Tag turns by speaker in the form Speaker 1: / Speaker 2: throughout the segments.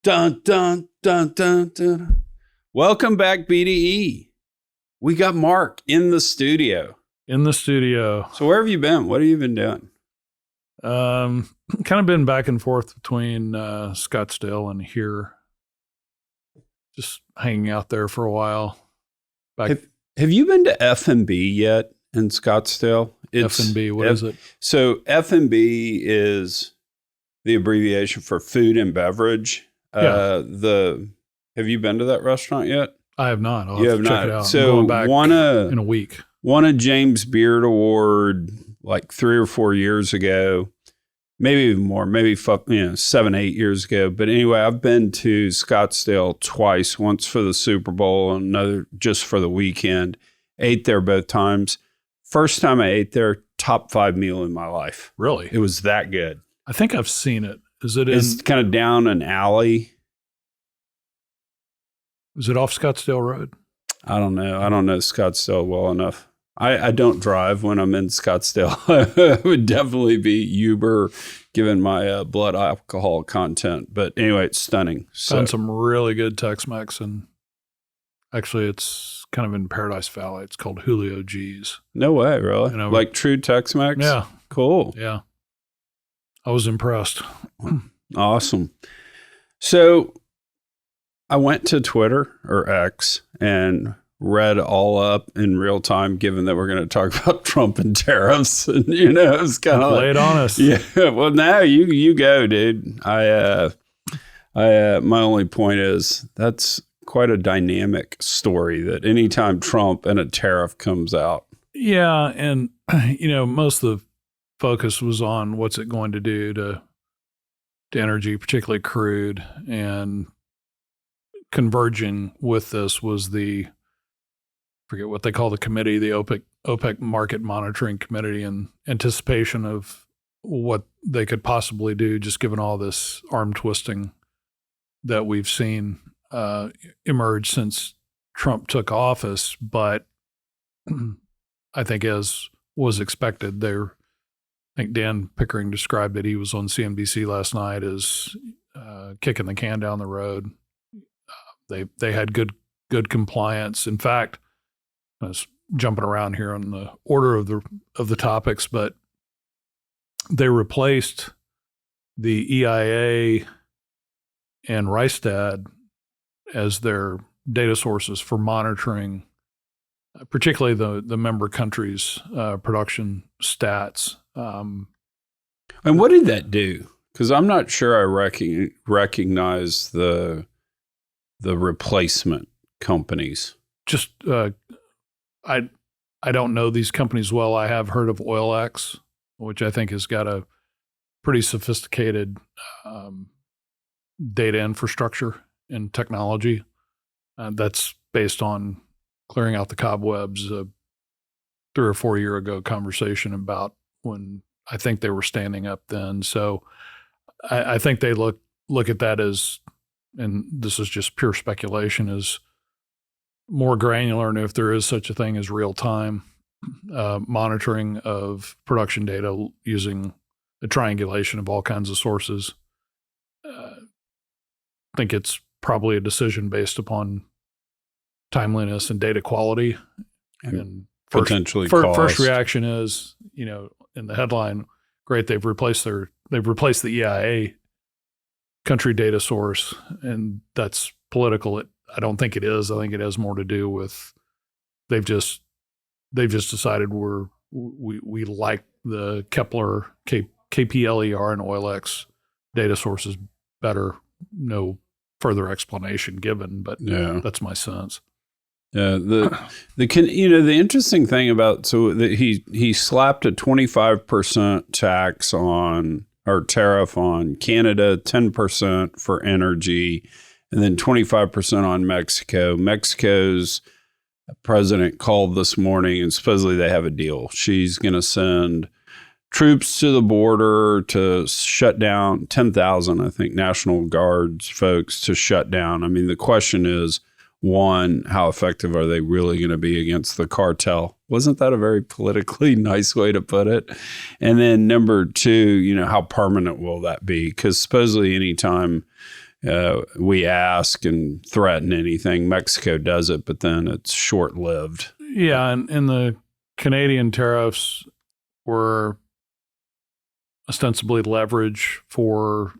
Speaker 1: Dun, dun, dun, dun, dun. Welcome back, BDE. We got Mark in the studio. So where have you been? What have you been doing?
Speaker 2: Kind of been back and forth between Scottsdale and here. Just hanging out there for a while.
Speaker 1: Have you been to F&B yet in Scottsdale?
Speaker 2: F&B, what is it?
Speaker 1: So F&B is the abbreviation for food and beverage.
Speaker 2: Yeah.
Speaker 1: Have you been to that restaurant yet?
Speaker 2: I have not. I'll
Speaker 1: You
Speaker 2: have
Speaker 1: have
Speaker 2: to check
Speaker 1: not.
Speaker 2: it out.
Speaker 1: So
Speaker 2: I'm going back in a week.
Speaker 1: Won a James Beard Award like 3 or 4 years ago, maybe even more, maybe 7, 8 years ago. But anyway, I've been to Scottsdale twice, once for the Super Bowl and another just for the weekend. Ate there both times. First time I ate there, top 5 meal in my life.
Speaker 2: Really?
Speaker 1: It was that good.
Speaker 2: I think I've seen it.
Speaker 1: It's kind of down an alley.
Speaker 2: Is it off Scottsdale Road?
Speaker 1: I don't know. I don't know Scottsdale well enough. I don't drive when I'm in Scottsdale. I would definitely be Uber given my blood alcohol content. But anyway, it's stunning.
Speaker 2: Found some really good Tex-Mex, and actually it's kind of in Paradise Valley. It's called Julio G's.
Speaker 1: No way, really? Like true Tex-Mex?
Speaker 2: Yeah.
Speaker 1: Cool.
Speaker 2: Yeah. I was impressed.
Speaker 1: Awesome. So I went to Twitter or X and read all up in real time, given that we're going to talk about Trump and tariffs. And, it's kind of
Speaker 2: lay it on us.
Speaker 1: Yeah. Well, now you go, dude. My only point is that's quite a dynamic story that anytime Trump and a tariff comes out.
Speaker 2: Yeah. And, most of the focus was on what's it going to do to energy, particularly crude, and converging with this was forget what they call the committee, the OPEC Market Monitoring Committee, in anticipation of what they could possibly do, just given all this arm twisting that we've seen emerge since Trump took office. But I think, as was expected, I think Dan Pickering described it. He was on CNBC last night as kicking the can down the road. They had good compliance. In fact, I was jumping around here on the order of the topics, but they replaced the EIA and Rystad as their data sources for monitoring, particularly the member countries' production stats.
Speaker 1: And what did that do? Because I'm not sure I recognize the replacement companies.
Speaker 2: Just I don't know these companies well. I have heard of OilX, which I think has got a pretty sophisticated data infrastructure and technology. That's based on clearing out the cobwebs 3 or 4 year ago conversation about when I think they were standing up then. So I think they look at that as, and this is just pure speculation, as more granular, and if there is such a thing as real-time monitoring of production data using a triangulation of all kinds of sources. I think it's probably a decision based upon timeliness and data quality. And
Speaker 1: potentially
Speaker 2: first reaction is, in the headline, great, they've replaced the EIA country data source, and that's political. I don't think it is. I think it has more to do with they've just decided we like the Kepler, KPLER, and OilX data sources better. No further explanation given, but that's my sense.
Speaker 1: Yeah, the interesting thing about he slapped a 25% tax on, or tariff on, Canada, 10% for energy, and then 25% on Mexico. Mexico's president called this morning, and supposedly they have a deal. She's going to send troops to the border to shut down 10,000, I think, National Guards folks to shut down. I mean, the question is, one, how effective are they really going to be against the cartel? Wasn't that a very politically nice way to put it? And then number two, how permanent will that be? Because supposedly anytime we ask and threaten anything. Mexico does it, but then it's short-lived.
Speaker 2: Yeah, and the Canadian tariffs were ostensibly leverage for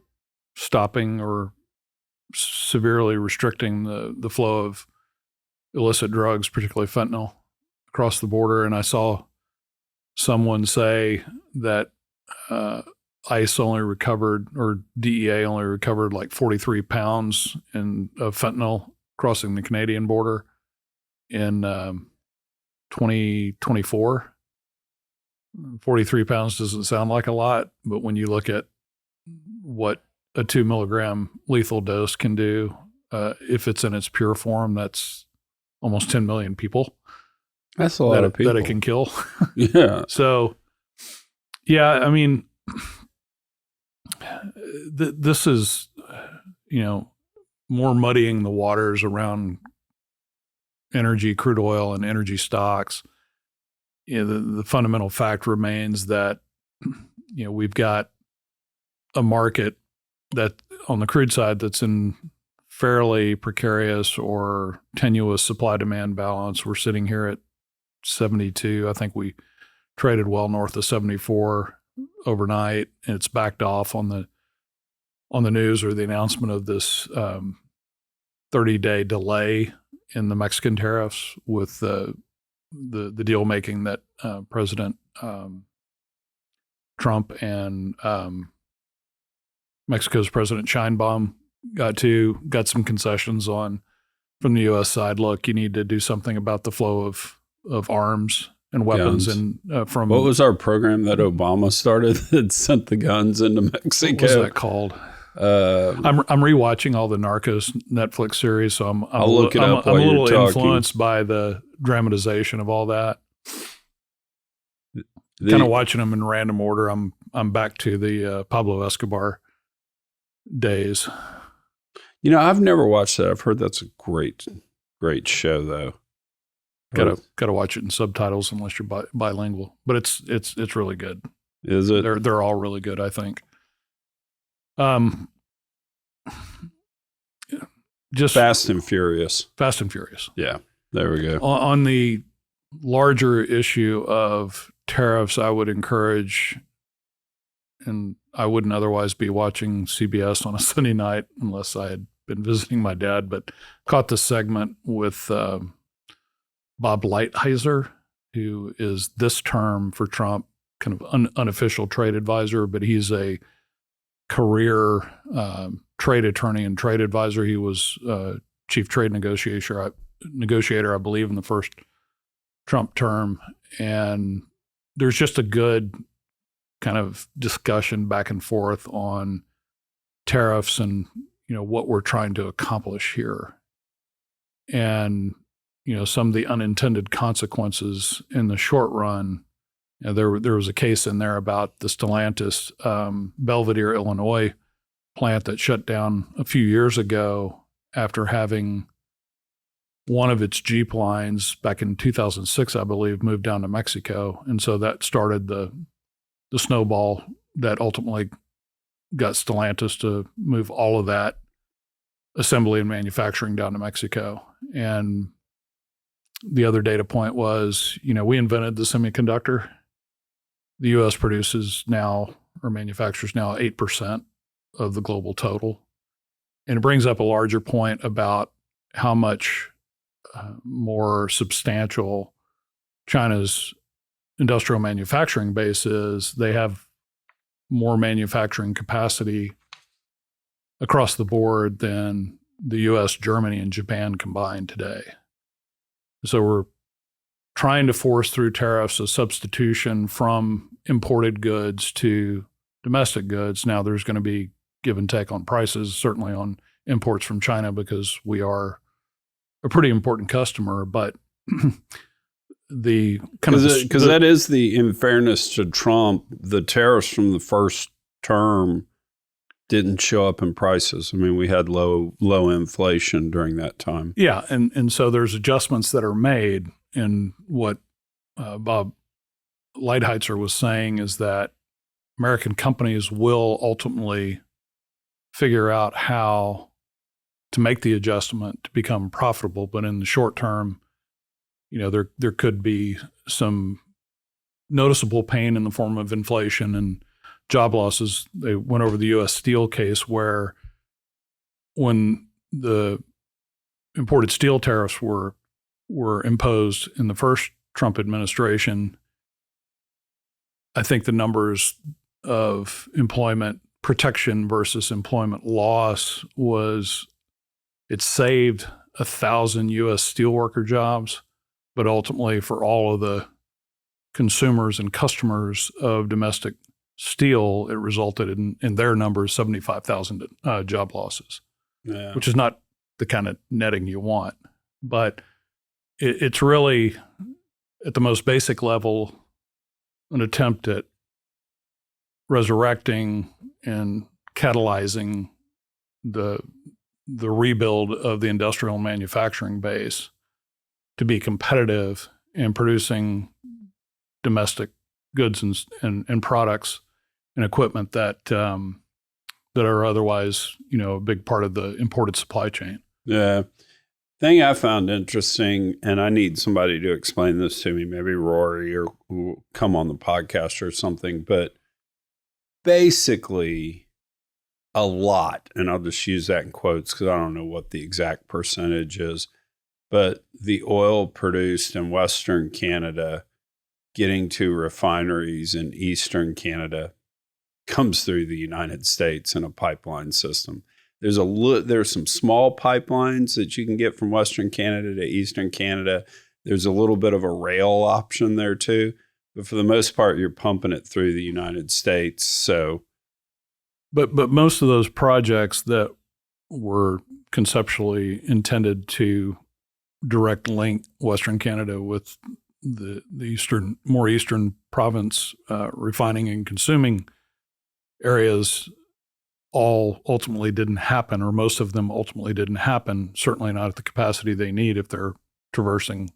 Speaker 2: stopping or severely restricting the flow of illicit drugs, particularly fentanyl, across the border. And I saw someone say that ICE only recovered, or DEA only recovered, like 43 pounds of fentanyl crossing the Canadian border in 2024. 43 pounds doesn't sound like a lot, but when you look at what a 2 milligram lethal dose can do, if it's in its pure form, that's almost 10 million people.
Speaker 1: That's a lot of people
Speaker 2: that it can kill.
Speaker 1: Yeah.
Speaker 2: So, yeah, I mean, this is, more muddying the waters around energy, crude oil, and energy stocks. The fundamental fact remains that, we've got a market that on the crude side that's in fairly precarious or tenuous supply-demand balance. We're sitting here at 72. I think we traded well north of 74 overnight, and it's backed off on the news or the announcement of this 30-day delay in the Mexican tariffs with the deal making that President Trump and Mexico's President Sheinbaum got some concessions on from the U.S. side. Look, you need to do something about the flow of arms and weapons.
Speaker 1: Guns.
Speaker 2: And from
Speaker 1: what was our program that Obama started that sent the guns into Mexico?
Speaker 2: What was that called? I'm rewatching all the Narcos Netflix series, so I'm
Speaker 1: I'll look it up
Speaker 2: I'm
Speaker 1: while
Speaker 2: a little
Speaker 1: you're talking.
Speaker 2: influenced by the dramatization of all that. Kind of watching them in random order. I'm back to the Pablo Escobar days.
Speaker 1: I've never watched that. I've heard that's a great show, though.
Speaker 2: Got to watch it in subtitles unless you're bilingual. But it's really good.
Speaker 1: Is it?
Speaker 2: They're all really good, I think. Just
Speaker 1: Fast and Furious.
Speaker 2: Fast and Furious.
Speaker 1: Yeah, there we go.
Speaker 2: On the larger issue of tariffs, I would encourage, and I wouldn't otherwise be watching CBS on a Sunday night unless I had been visiting my dad, but caught the segment with Bob Lighthizer, who is this term for Trump kind of unofficial trade advisor, but he's a career trade attorney and trade advisor. He was chief trade negotiator, I believe, in the first Trump term. And there's just a good kind of discussion back and forth on tariffs and, what we're trying to accomplish here. And, some of the unintended consequences in the short run. There was a case in there about the Stellantis Belvidere, Illinois plant that shut down a few years ago after having one of its Jeep lines back in 2006, I believe, moved down to Mexico. And so that started the snowball that ultimately got Stellantis to move all of that assembly and manufacturing down to Mexico. And the other data point was, we invented the semiconductor. The U.S. produces now, or manufactures now, 8% of the global total. And it brings up a larger point about how much more substantial China's industrial manufacturing base is. They have more manufacturing capacity across the board than the U.S., Germany, and Japan combined today. So we're trying to force through tariffs a substitution from imported goods to domestic goods. Now there's going to be give and take on prices, certainly on imports from China, because we are a pretty important customer. But the kind of
Speaker 1: because that is in fairness to Trump, the tariffs from the first term didn't show up in prices. I mean, we had low inflation during that time.
Speaker 2: Yeah, and so there's adjustments that are made. And what Bob Lighthizer was saying is that American companies will ultimately figure out how to make the adjustment to become profitable. But in the short term, there could be some noticeable pain in the form of inflation and job losses. They went over the U.S. Steel case where when the imported steel tariffs were imposed in the first Trump administration, I think the numbers of employment protection versus employment loss it saved 1,000 U.S. steelworker jobs, but ultimately for all of the consumers and customers of domestic steel, it resulted in their numbers 75,000 job losses, which is not the kind of netting you want. But it's really, at the most basic level, an attempt at resurrecting and catalyzing the rebuild of the industrial and manufacturing base to be competitive in producing domestic goods and products and equipment that are otherwise, a big part of the imported supply chain.
Speaker 1: Yeah. Thing I found interesting, and I need somebody to explain this to me, maybe Rory or who come on the podcast or something, but basically a lot, and I'll just use that in quotes because I don't know what the exact percentage is, but the oil produced in Western Canada getting to refineries in Eastern Canada comes through the United States in a pipeline system. There's some small pipelines that you can get from Western Canada to Eastern Canada. There's a little bit of a rail option there too, but for the most part, you're pumping it through the United States. So,
Speaker 2: but most of those projects that were conceptually intended to direct link Western Canada with the more eastern province refining and consuming areas all ultimately didn't happen, or most of them ultimately didn't happen, certainly not at the capacity they need if they're traversing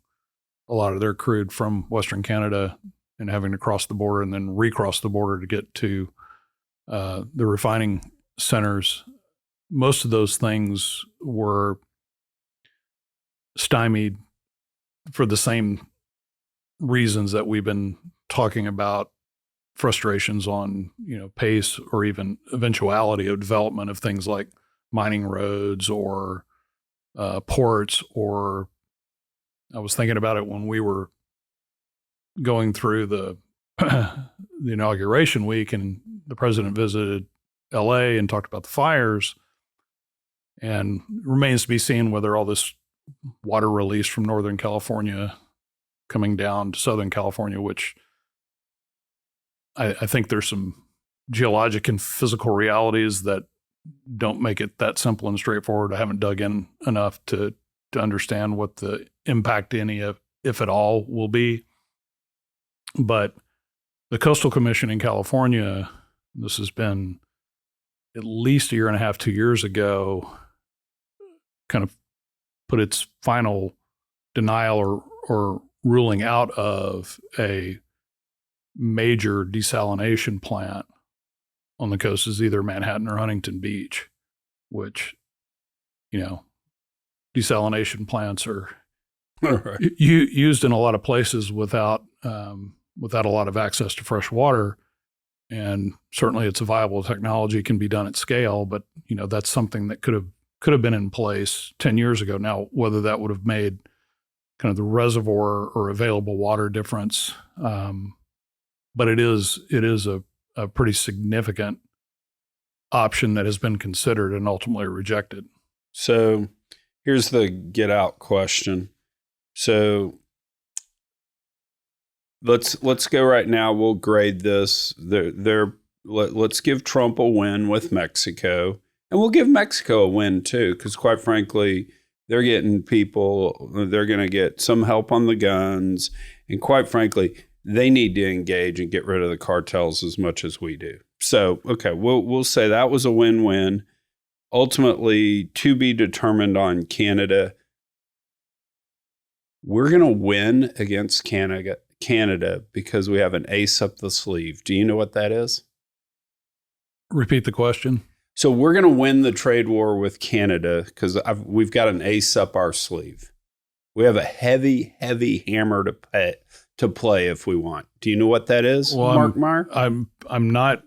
Speaker 2: a lot of their crude from Western Canada and having to cross the border and then recross the border to get to the refining centers. Most of those things were stymied for the same reasons that we've been talking about, frustrations on, pace or even eventuality of development of things like mining roads or ports. Or I was thinking about it when we were going through the inauguration week and the president visited LA and talked about the fires, and it remains to be seen whether all this water release from Northern California coming down to Southern California, which I think there's some geologic and physical realities that don't make it that simple and straightforward. I haven't dug in enough to understand what the impact, if at all, will be. But the Coastal Commission in California, this has been at least a year and a half, 2 years ago, kind of put its final denial or ruling out of a major desalination plant on the coast is either Manhattan or Huntington Beach, which, desalination plants are
Speaker 1: right.
Speaker 2: used in a lot of places without a lot of access to fresh water. And certainly it's a viable technology, can be done at scale, but that's something that could have been in place 10 years ago. Now, whether that would have made kind of the reservoir or available water difference, but it is a pretty significant option that has been considered and ultimately rejected.
Speaker 1: So here's the get out question. So let's go right now. We'll grade this. Let's give Trump a win with Mexico, and we'll give Mexico a win too, because quite frankly, they're getting people. They're going to get some help on the guns, and quite frankly, they need to engage and get rid of the cartels as much as we do. So, okay, we'll say that was a win-win. Ultimately, to be determined on Canada. We're going to win against Canada because we have an ace up the sleeve. Do you know what that is?
Speaker 2: Repeat the question.
Speaker 1: So we're going to win the trade war with Canada because we've got an ace up our sleeve. We have a heavy, heavy hammer to play if we want. Do you know what that is, Mark Meyer?
Speaker 2: I'm not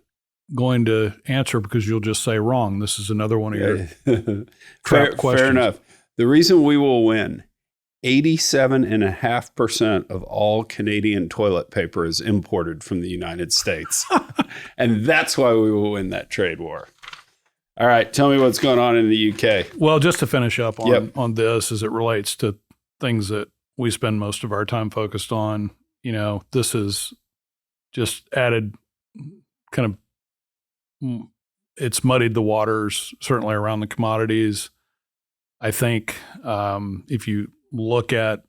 Speaker 2: going to answer because you'll just say wrong. This is another one of your trap questions.
Speaker 1: Fair enough. The reason we will win, 87.5% of all Canadian toilet paper is imported from the United States. And that's why we will win that trade war. All right, tell me what's going on in the UK.
Speaker 2: Well, just to finish up on this as it relates to things that we spend most of our time focused on, this is just added kind of, it's muddied the waters, certainly around the commodities. I think if you look at,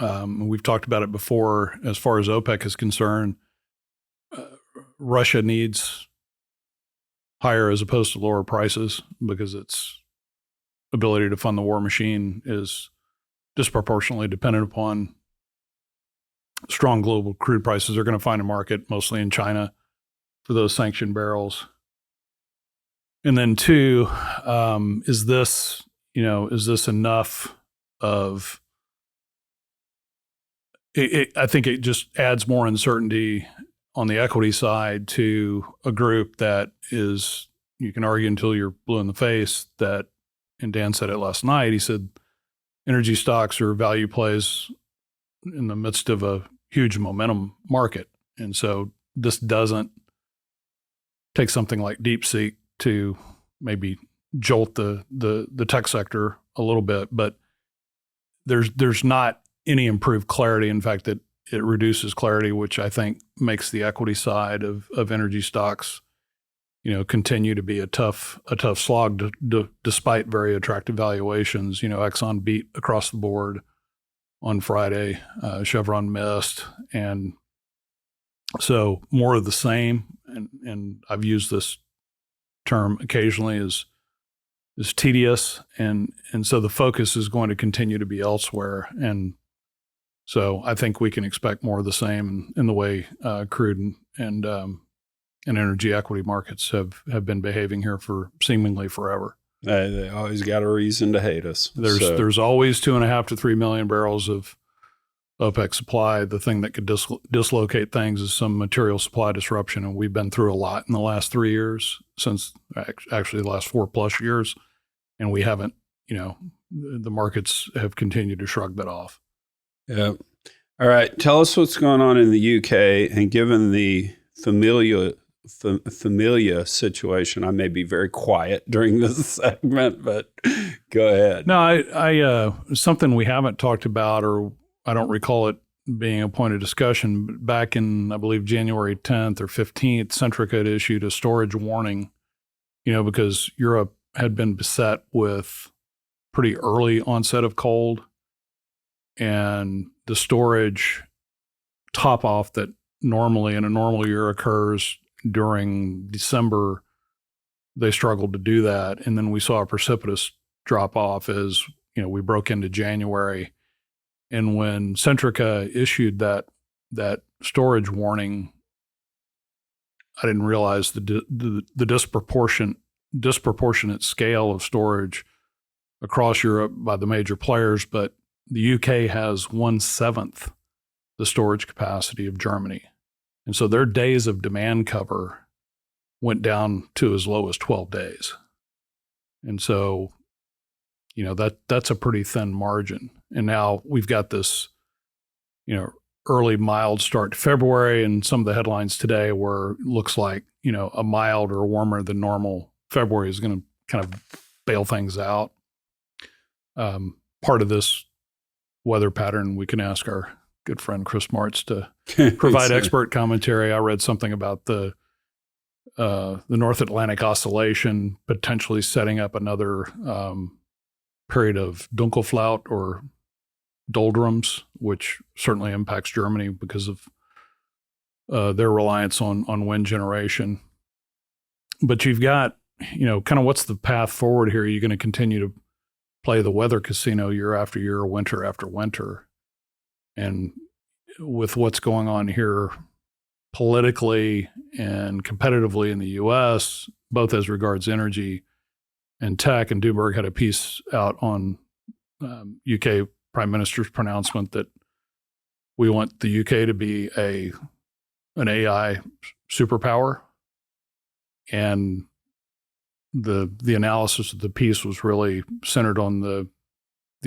Speaker 2: we've talked about it before, as far as OPEC is concerned, Russia needs higher as opposed to lower prices because its ability to fund the war machine is disproportionately dependent upon strong global crude prices. They're going to find a market mostly in China for those sanctioned barrels. And then two, is this enough of it? I think it just adds more uncertainty on the equity side to a group that is, you can argue until you're blue in the face that, and Dan said it last night, he said, energy stocks are value plays in the midst of a huge momentum market. And so this doesn't take something like DeepSeek to maybe jolt the tech sector a little bit, but there's not any improved clarity. In fact, that it reduces clarity, which I think makes the equity side of energy stocks, continue to be a tough slog despite very attractive valuations. Exxon beat across the board on Friday, Chevron missed, and so more of the same. And I've used this term occasionally is tedious, and so the focus is going to continue to be elsewhere. And so I think we can expect more of the same in the way crude and energy equity markets have been behaving here for seemingly forever.
Speaker 1: They always got a reason to hate us.
Speaker 2: There's always 2.5 to 3 million barrels of OPEC supply. The thing that could dislocate things is some material supply disruption, and we've been through a lot in the last 3 years, since actually the last 4+ years, and we haven't. The markets have continued to shrug that off.
Speaker 1: Yeah. All right. Tell us what's going on in the UK, and given the familia situation, I may be very quiet during this segment, but go ahead.
Speaker 2: No, I something we haven't talked about, or I don't recall it being a point of discussion, but back in, I believe, January 10th or 15th, Centrica had issued a storage warning, because Europe had been beset with pretty early onset of cold, and the storage top off that normally in a normal year occurs during December, they struggled to do that. And then we saw a precipitous drop off as, we broke into January. And when Centrica issued that storage warning, I didn't realize the disproportionate scale of storage across Europe by the major players, but the UK has 1/7 the storage capacity of Germany. And so their days of demand cover went down to as low as 12 days. And so, that's a pretty thin margin. And now we've got this, early mild start to February, and some of the headlines today were, looks like, a mild or warmer than normal February is going to kind of bail things out. Part of this weather pattern, we can ask our good friend Chris Martz to provide expert commentary. I read something about the North Atlantic Oscillation potentially setting up another period of Dunkelflaut or doldrums, which certainly impacts Germany because of their reliance on wind generation. But you've got, kind of what's the path forward here? Are you going to continue to play the weather casino year after year, winter after winter? And with what's going on here politically and competitively in the U.S., both as regards energy and tech. And Bloomberg had a piece out on UK Prime Minister's pronouncement that we want the UK to be an AI superpower. And the analysis of the piece was really centered on the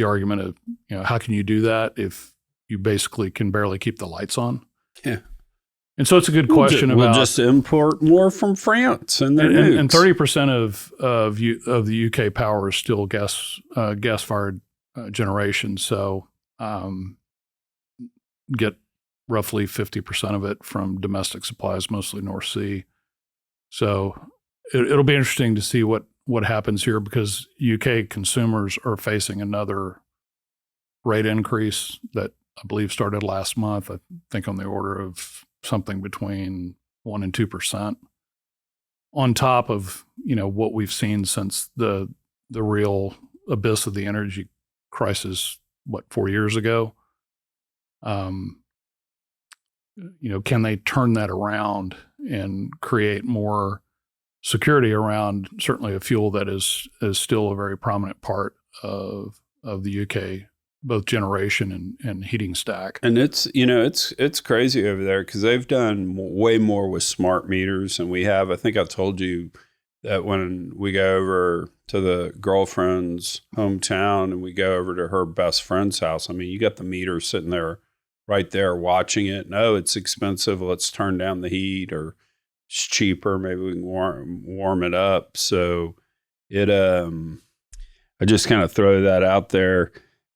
Speaker 2: argument of, how can you do that if you basically can barely keep the lights on?
Speaker 1: Yeah.
Speaker 2: And so it's a good question
Speaker 1: We'll
Speaker 2: about
Speaker 1: just import more from France and
Speaker 2: 30% of the UK power is still gas fired generation. So get roughly 50% of it from domestic supplies, mostly North Sea. So it'll be interesting to see what happens here, because UK consumers are facing another rate increase that I believe started last month. I think on the order of something between 1% and 2%, on top of what we've seen since the real abyss of the energy crisis 4 years ago. Can they turn that around and create more security around certainly a fuel that is still a very prominent part of the UK, both generation and heating stack.
Speaker 1: And it's crazy over there because they've done way more with smart meters than we have. I think I've told you that when we go over to the girlfriend's hometown and we go over to her best friend's house, I mean, you got the meter sitting there right there watching it. No, it's expensive. Let's turn down the heat, or it's cheaper. Maybe we can warm it up. So I just kind of throw that out there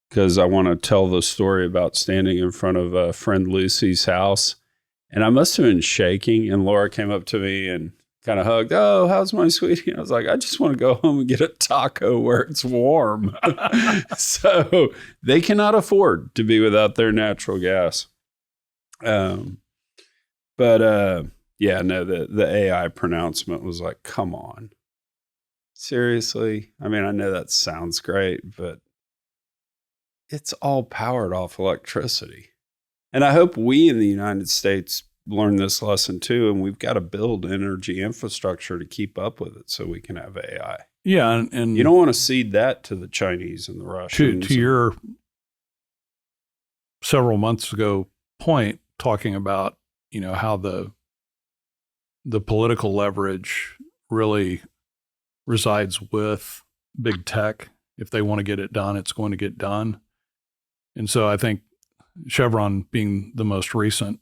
Speaker 1: because I want to tell the story about standing in front of a friend Lucy's house. And I must have been shaking. And Laura came up to me and kind of hugged. Oh, how's my sweetie? I was like, I just want to go home and get a taco where it's warm. So they cannot afford to be without their natural gas. The AI pronouncement was like, come on. Seriously? I mean, I know that sounds great, but it's all powered off electricity. And I hope we in the United States learn this lesson too, and we've got to build energy infrastructure to keep up with it so we can have AI.
Speaker 2: Yeah, and
Speaker 1: you don't want to cede that to the Chinese and the Russians.
Speaker 2: To your several months ago point, talking about how the political leverage really resides with big tech. If they want to get it done, it's going to get done. And so I think Chevron being the most recent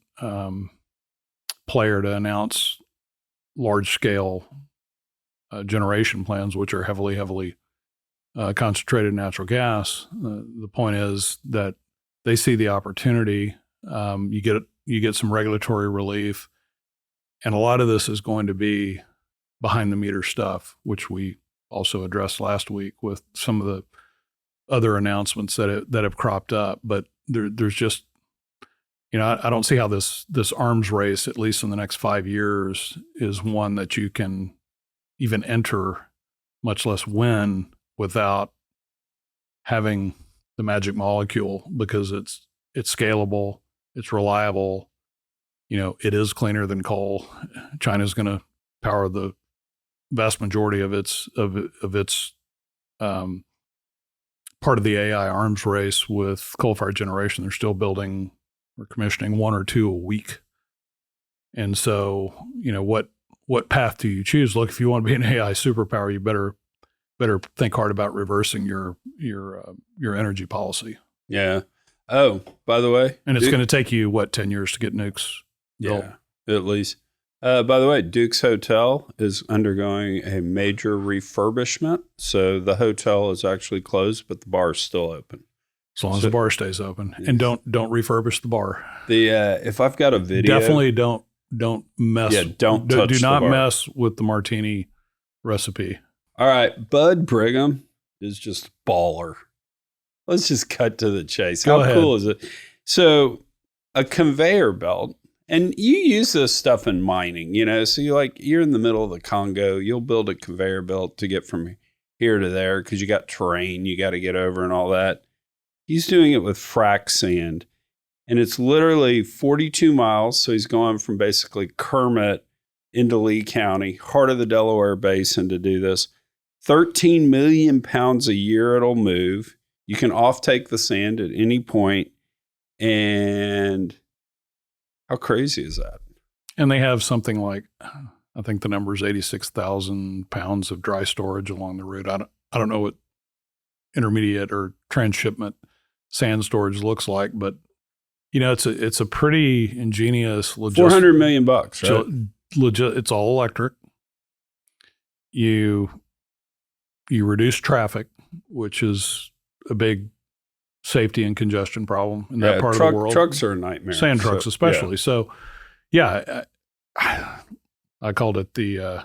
Speaker 2: player to announce large-scale generation plans, which are heavily concentrated natural gas. The point is that they see the opportunity. You get some regulatory relief, and a lot of this is going to be behind the meter stuff, which we also addressed last week with some of the other announcements that have cropped up. But there's just, I don't see how this arms race, at least in the next 5 years, is one that you can even enter, much less win, without having the magic molecule, because it's scalable, it's reliable, it is cleaner than coal. China's going to power the vast majority of its part of the AI arms race with coal-fired generation. They're still building or commissioning 1 or 2 a week. And so, what path do you choose? Look, if you want to be an AI superpower, you better think hard about reversing your energy policy.
Speaker 1: Yeah. Oh, by the way.
Speaker 2: And it's going to take you, 10 years to get nukes built?
Speaker 1: Yeah, at least. By the way, Duke's Hotel is undergoing a major refurbishment. So the hotel is actually closed, but the bar is still open.
Speaker 2: As long as the bar stays open. And don't refurbish the bar.
Speaker 1: If I've got a video.
Speaker 2: Definitely don't mess.
Speaker 1: Yeah, don't touch
Speaker 2: do not
Speaker 1: the bar.
Speaker 2: mess with the martini recipe.
Speaker 1: All right. Bud Brigham is just baller. Let's just cut to the chase.
Speaker 2: Go
Speaker 1: How
Speaker 2: ahead.
Speaker 1: cool is it? So a conveyor belt. And you use this stuff in mining, so you're in the middle of the Congo, you'll build a conveyor belt to get from here to there because you got terrain you got to get over and all that. He's doing it with frac sand. and it's literally 42 miles. So he's going from basically Kermit into Lee County, heart of the Delaware Basin, to do this. 13 million pounds a year it'll move. You can offtake the sand at any point. And how crazy is that?
Speaker 2: And they have something like, I think the number is 86,000 pounds of dry storage along the route. I don't know what intermediate or transshipment sand storage looks like, but it's a pretty ingenious
Speaker 1: $400 million, right?
Speaker 2: It's all electric. You reduce traffic, which is a big safety and congestion problem in that part of the world.
Speaker 1: Trucks are a nightmare.
Speaker 2: Sand trucks, especially. Yeah. So, yeah, I called it the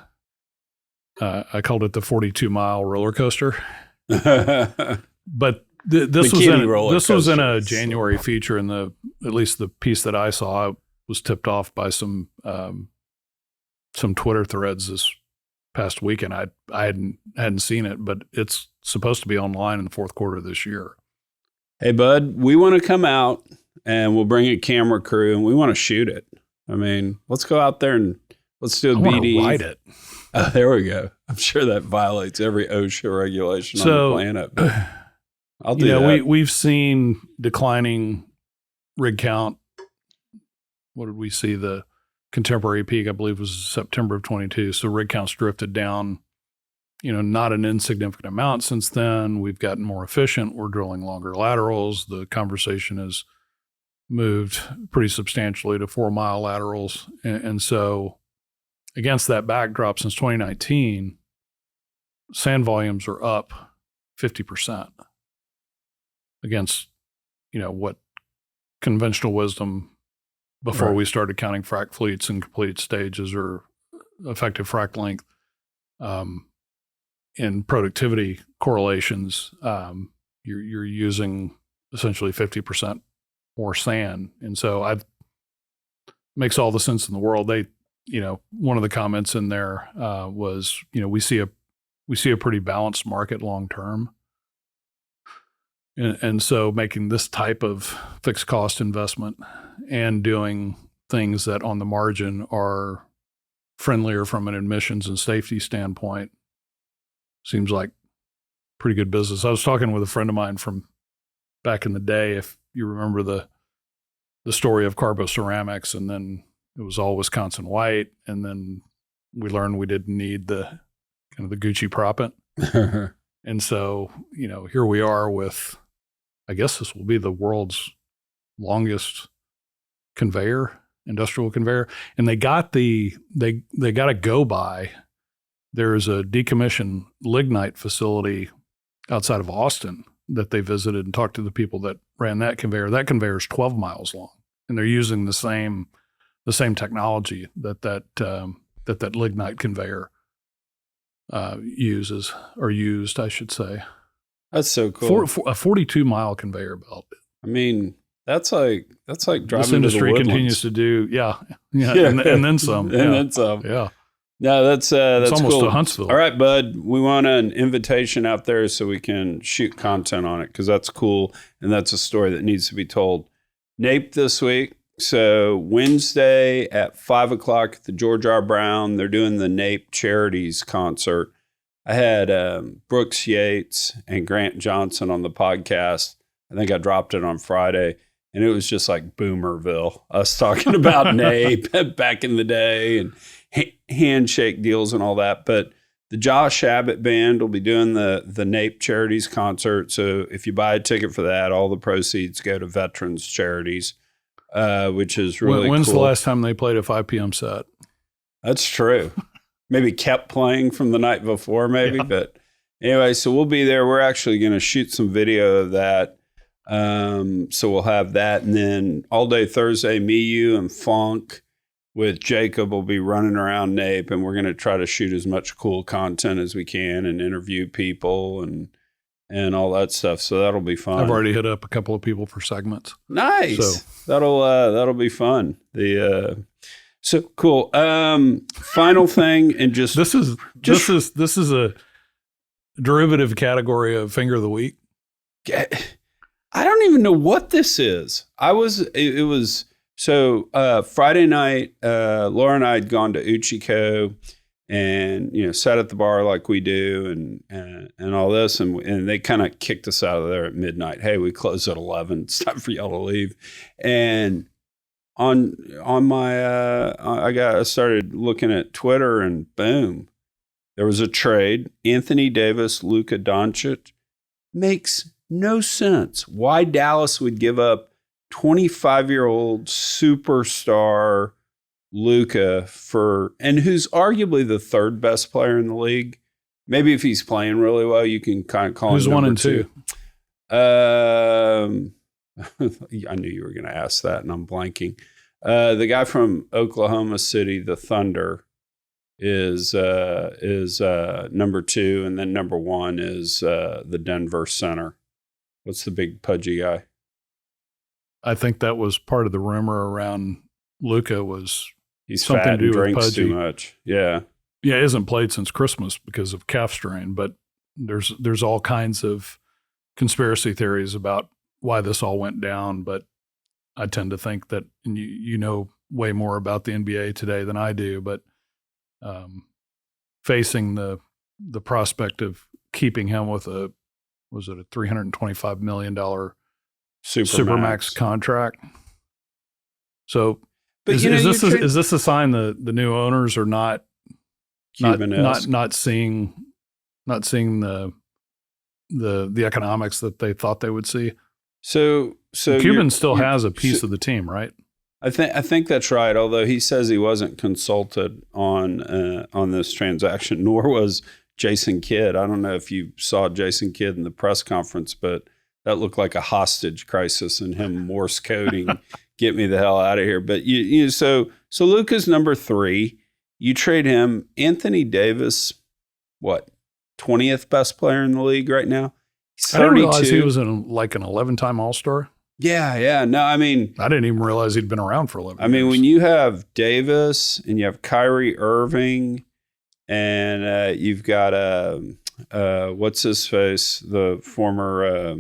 Speaker 2: 42-mile roller coaster. But this was in a January feature, and at least the piece that I saw was tipped off by some Twitter threads this past weekend. I hadn't seen it, but it's supposed to be online in the fourth quarter of this year.
Speaker 1: Hey, bud, we want to come out and we'll bring a camera crew and we want to shoot it. I mean, let's go out there and let's do a BDE.
Speaker 2: Ride it.
Speaker 1: Oh, there we go. I'm sure that violates every OSHA regulation on the planet. But I'll do that.
Speaker 2: We've seen declining rig count. What did we see? The contemporary peak, I believe, was September of 22. So rig count's drifted down, not an insignificant amount since then. We've gotten more efficient. We're drilling longer laterals. The conversation has moved pretty substantially to 4-mile laterals. And so against that backdrop, since 2019, sand volumes are up 50% against, what conventional wisdom before we started counting frac fleets and completed stages or effective frac length in productivity correlations, you're using essentially 50% more sand. And so it makes all the sense in the world. One of the comments in there was, we see a pretty balanced market long term. And so making this type of fixed cost investment and doing things that on the margin are friendlier from an emissions and safety standpoint seems like pretty good business. I was talking with a friend of mine from back in the day, if you remember the story of Carbo Ceramics, and then it was all Wisconsin white, and then we learned we didn't need the kind of the Gucci proppant. And so, here we are with, I guess this will be the world's longest industrial conveyor. And they got they got a go by. There's a decommissioned lignite facility outside of Austin that they visited and talked to the people that ran that conveyor. That conveyor is 12 miles long, and they're using the same technology that lignite conveyor used, I should say.
Speaker 1: That's so cool.
Speaker 2: For a 42-mile conveyor belt.
Speaker 1: I mean, that's like driving
Speaker 2: this industry
Speaker 1: to the
Speaker 2: continues to do, and then some,
Speaker 1: and then some.
Speaker 2: Yeah.
Speaker 1: No, that's
Speaker 2: almost
Speaker 1: cool.
Speaker 2: a Huntsville.
Speaker 1: All right, bud. We want an invitation out there so we can shoot content on it because that's cool and that's a story that needs to be told. NAPE this week. So Wednesday at 5:00 at the George R. Brown, they're doing the NAPE Charities concert. I had Brooks Yates and Grant Johnson on the podcast. I think I dropped it on Friday, and it was just like Boomerville. Us talking about NAPE back in the day and handshake deals and all that. But the Josh Abbott Band will be doing the NAPE Charities concert. So if you buy a ticket for that, all the proceeds go to veterans charities, which is really
Speaker 2: When's
Speaker 1: cool.
Speaker 2: the last time they played a 5 p.m. set?
Speaker 1: That's true. Maybe kept playing from the night before, maybe. Yeah. But anyway, so we'll be there. We're actually going to shoot some video of that. So we'll have that. And then all day Thursday, me, you, and Funk with Jacob will be running around NAPE, and we're going to try to shoot as much cool content as we can and interview people and all that stuff. So that'll be fun.
Speaker 2: I've already hit up a couple of people for segments.
Speaker 1: Nice. So that'll be fun. So cool. Final thing, and just
Speaker 2: this is a derivative category of finger of the week.
Speaker 1: I don't even know what this is. It was Friday night, Laura and I had gone to Uchiko and, sat at the bar like we do and all this. And they kind of kicked us out of there at midnight. Hey, we close at 11. It's time for y'all to leave. And on my, I started looking at Twitter and boom, there was a trade. Anthony Davis, Luka Doncic. Makes no sense why Dallas would give up 25-year-old superstar Luka and who's arguably the third best player in the league. Maybe if he's playing really well, you can kind of call him
Speaker 2: who's
Speaker 1: number
Speaker 2: 1 and
Speaker 1: 2.
Speaker 2: 2?
Speaker 1: I knew you were going to ask that, and I'm blanking. The guy from Oklahoma City, the Thunder, is number 2, and then number 1 is the Denver center. What's the big pudgy guy?
Speaker 2: I think that was part of the rumor around Luka was
Speaker 1: he's
Speaker 2: something
Speaker 1: fat
Speaker 2: to do
Speaker 1: and
Speaker 2: with
Speaker 1: drinks
Speaker 2: pudgy.
Speaker 1: too much. Yeah.
Speaker 2: Yeah, he hasn't played since Christmas because of calf strain, but there's all kinds of conspiracy theories about why this all went down, but I tend to think that, and you know way more about the NBA today than I do, but facing the prospect of keeping him with a $325 million Supermax contract. So is this a sign the new owners are not seeing the economics that they thought they would see?
Speaker 1: So
Speaker 2: Cuban still has a piece of the team, right?
Speaker 1: I think that's right. Although he says he wasn't consulted on this transaction, nor was Jason Kidd. I don't know if you saw Jason Kidd in the press conference, but that looked like a hostage crisis and him Morse coding, "Get me the hell out of here." But so Luka's number 3. You trade him. Anthony Davis, what, 20th best player in the league right now? He's 32.
Speaker 2: I didn't realize he was an 11-time All-Star.
Speaker 1: Yeah. No, I mean,
Speaker 2: I didn't even realize he'd been around for 11 years.
Speaker 1: I mean, when you have Davis and you have Kyrie Irving and you've got what's his face, the former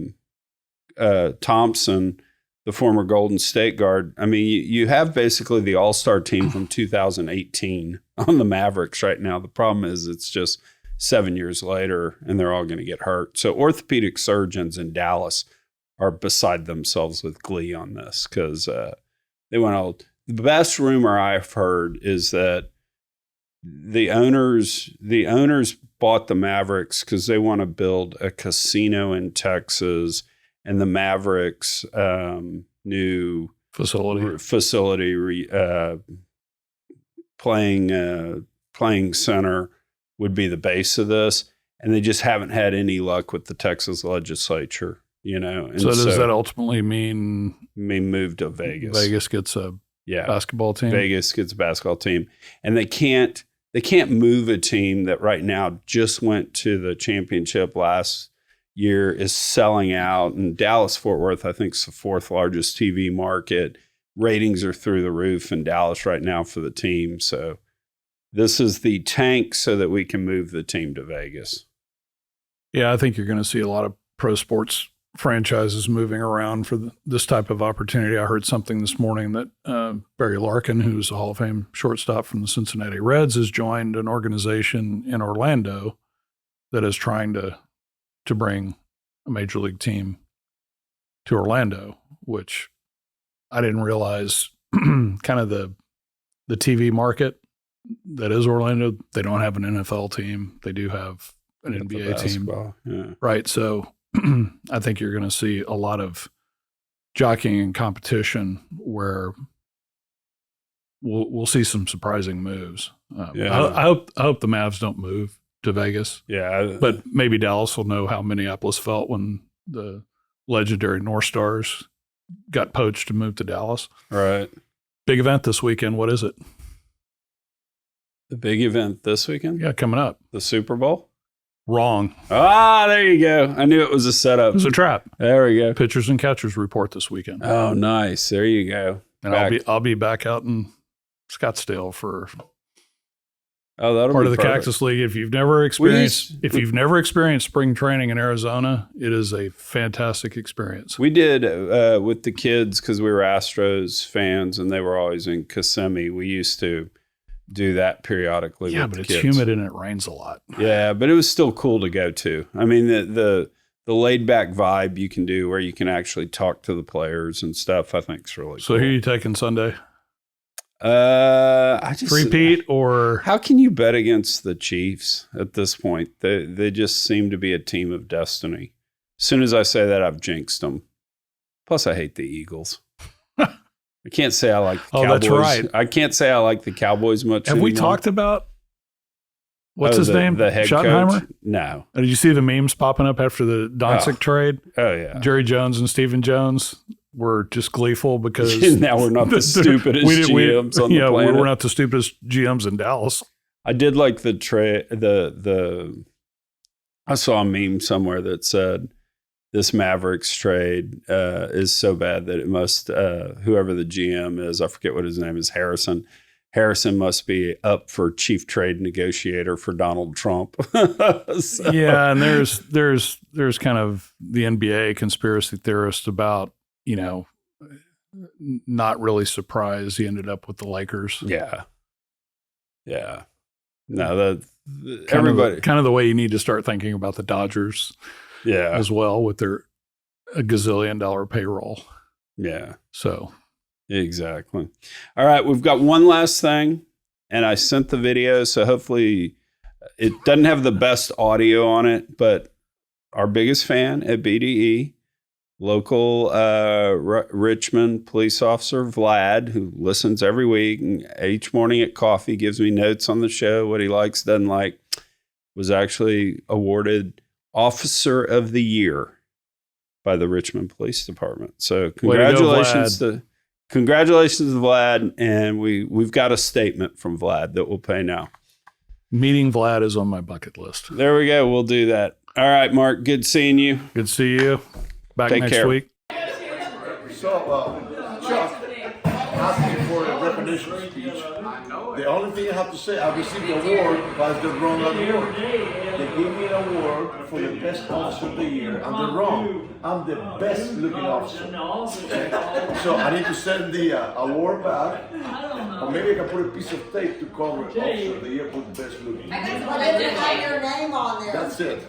Speaker 1: Thompson, the former Golden State guard. I mean, you have basically the all-star team from 2018 on the Mavericks right now. The problem is it's just 7 years later and they're all going to get hurt. So orthopedic surgeons in Dallas are beside themselves with glee on this because they went all. The best rumor I've heard is that the owners bought the Mavericks because they want to build a casino in Texas, and the Mavericks new facility playing center would be the base of this, and they just haven't had any luck with the Texas legislature. And
Speaker 2: so does that ultimately mean
Speaker 1: move to Vegas?
Speaker 2: Vegas gets a basketball team.
Speaker 1: Vegas gets a basketball team, and they can't move a team that right now just went to the championship last year, is selling out. And Dallas Fort Worth, I think, is the 4th largest TV market. Ratings are through the roof in Dallas right now for the team. So this is the tank so that we can move the team to Vegas.
Speaker 2: Yeah, I think you're going to see a lot of pro sports franchises moving around for this type of opportunity. I heard something this morning that Barry Larkin, who's a Hall of Fame shortstop from the Cincinnati Reds, has joined an organization in Orlando that is trying to bring a major league team to Orlando, which I didn't realize kind of the TV market that is Orlando. They don't have an NFL team. They do have an NBA team.
Speaker 1: Yeah.
Speaker 2: Right. So I think you're going to see a lot of jockeying and competition where we'll see some surprising moves. I hope the Mavs don't move to Vegas.
Speaker 1: Yeah.
Speaker 2: But maybe Dallas will know how Minneapolis felt when the legendary North Stars got poached to move to Dallas.
Speaker 1: Right.
Speaker 2: Big event this weekend. What is it?
Speaker 1: The big event this weekend?
Speaker 2: Yeah, coming up.
Speaker 1: The Super Bowl?
Speaker 2: Wrong.
Speaker 1: Ah, there you go. I knew it was a setup.
Speaker 2: It was a trap.
Speaker 1: There we go.
Speaker 2: Pitchers and catchers report this weekend.
Speaker 1: Oh, nice. There you go.
Speaker 2: And I'll be back out in Scottsdale for
Speaker 1: Oh, that'll
Speaker 2: part
Speaker 1: be
Speaker 2: of the
Speaker 1: perfect.
Speaker 2: Cactus League. If you've never experienced spring training in Arizona, it is a fantastic experience.
Speaker 1: We did with the kids because we were Astros fans and they were always in Kissimmee. We used to do that periodically.
Speaker 2: Yeah,
Speaker 1: with
Speaker 2: but
Speaker 1: the
Speaker 2: it's
Speaker 1: kids.
Speaker 2: humid and it rains a lot.
Speaker 1: Yeah, but it was still cool to go to. I mean, the laid back vibe you can do where you can actually talk to the players and stuff, I think is really
Speaker 2: So
Speaker 1: cool.
Speaker 2: who are you taking Sunday?
Speaker 1: I just
Speaker 2: Repeat or
Speaker 1: how can you bet against the Chiefs at this point? They just seem to be a team of destiny. As soon as I say that, I've jinxed them. Plus, I hate the Eagles. I can't say I like the Cowboys.
Speaker 2: That's right.
Speaker 1: I can't say I like the Cowboys much
Speaker 2: have
Speaker 1: anymore.
Speaker 2: we talked about what's his name?
Speaker 1: The head
Speaker 2: Schottenheimer?
Speaker 1: coach? No.
Speaker 2: Did you see the memes popping up after the Doncic trade?
Speaker 1: Oh, yeah.
Speaker 2: Jerry Jones and Stephen Jones were just gleeful because
Speaker 1: now we're not the stupidest GMs on the planet.
Speaker 2: We're not the stupidest GMs in Dallas.
Speaker 1: I did like the trade. I saw a meme somewhere that said this Mavericks trade is so bad that it must whoever the GM is, I forget what his name is, Harrison must be up for chief trade negotiator for Donald Trump. So.
Speaker 2: Yeah, and there's kind of the NBA conspiracy theorist about, not really surprised he ended up with the Lakers.
Speaker 1: Yeah. No, everybody
Speaker 2: kind of the way you need to start thinking about the Dodgers.
Speaker 1: Yeah.
Speaker 2: As well with their $1 gazillion payroll.
Speaker 1: Yeah.
Speaker 2: So.
Speaker 1: Exactly. All right, we've got one last thing, and I sent the video, so hopefully it doesn't have the best audio on it, but our biggest fan at BDE, local Richmond police officer Vlad, who listens every week and each morning at coffee gives me notes on the show, what he likes, doesn't like, was actually awarded Officer of the Year by the Richmond Police Department. So congratulations to Vlad, and we've got a statement from Vlad that we'll pay now.
Speaker 2: Meeting Vlad is on my bucket list.
Speaker 1: There we go. We'll do that. All right, Mark. Good seeing you.
Speaker 2: Good to see you. Back
Speaker 1: Take
Speaker 2: next
Speaker 1: care.
Speaker 2: week.
Speaker 3: So, Chuck asked me for a recognition speech. The only thing I have to say, I received the award, but they're wrong on the award. They gave me an award for the best officer of the year, and they're wrong. I'm the best looking officer. Okay? So I need to send the award back, or maybe I can put a piece of tape to cover officer of the year for the best looking.
Speaker 4: I didn't have your name on there.
Speaker 3: That's it.